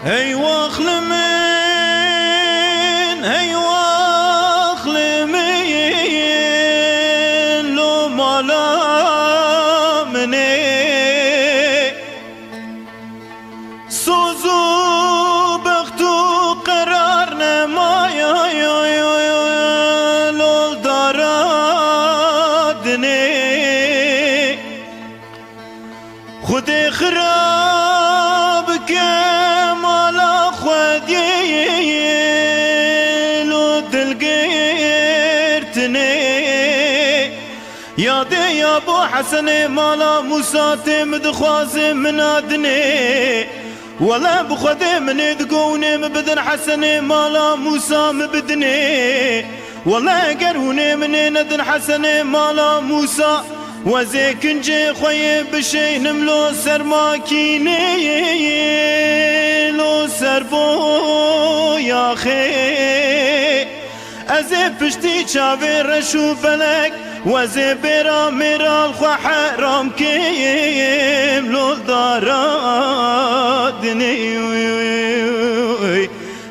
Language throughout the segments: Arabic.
هي واخل من هي واخل من لو مالا مني سوزو بختو قرارنا ما لو دارادني خدي خراب كمالا خدي لو دلقيرتني يا دي يا ابو حسن مالا موسى تمد خوازم منادني ولا بخدي من تقوني مبدن حسن مالا موسى مبدني ولا قروني من ندن حسن مالا موسى وزيك نجي خوي بشي نملو سرماكيني لو سربو يا خي ازي فشتي شافي رشو بلك وزي برا ميرا الخوا حرام كيم لو دارادني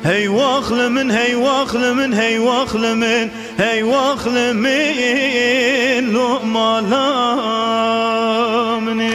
هي واخل من هي واخل من هي واخل من هي واخل من لو مالا مني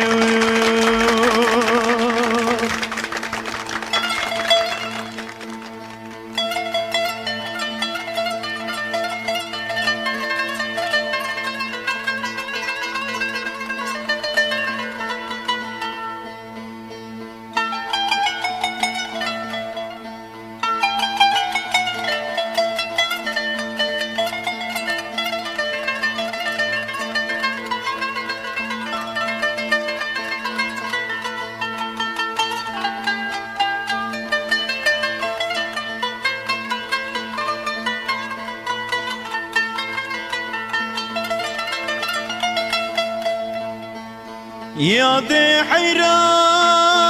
يا دي حيران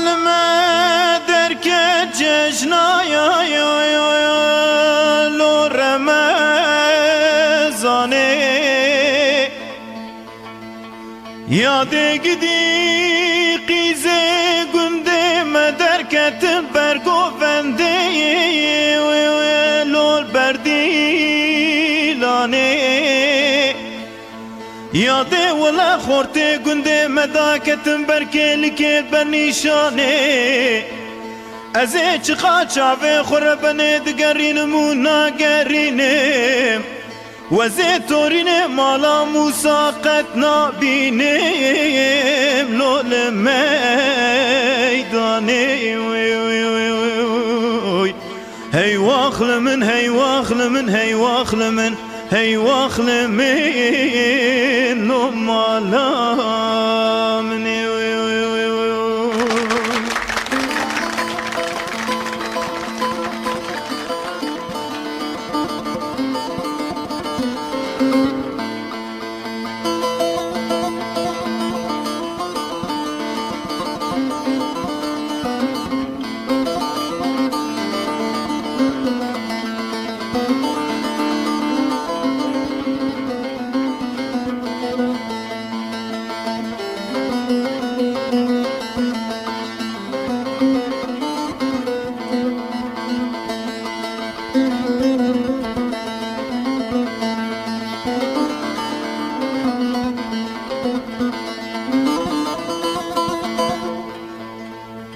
لما درك جشنا يا لو رمزاني يا دي قدي قيزي قندي ما درك تنبرقو فندي لو البردي لاني يا دي ولا خورتي قندي مداك تنبركي لكي بنيشاني ازي چقا چاوي خربني دقرين مونا قريني وزي توريني مالا موسى قتنا بينيم لو لميداني هي واخل من هي واخل من هي واخل من هي واخل من لو مالا مني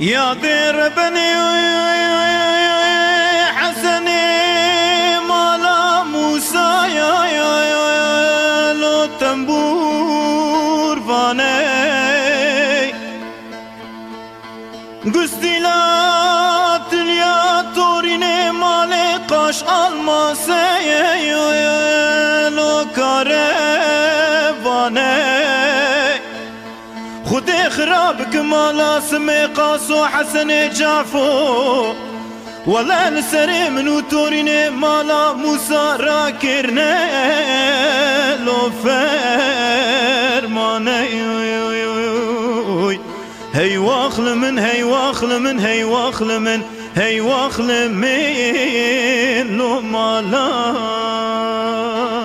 يا دير بني حسني مالا موسى يا لو تنبور فاني قستي لا تليا توريني مالي قاش الماسي لو كارفاني خدي خرابك مالا سمي قاسو حسن جافو ولا نسري منو توريني مالا موسى راكرنا لو فرماني هي واخل من هي واخل من هي واخل من هي واخل من لو مالا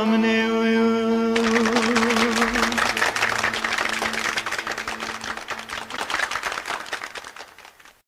مني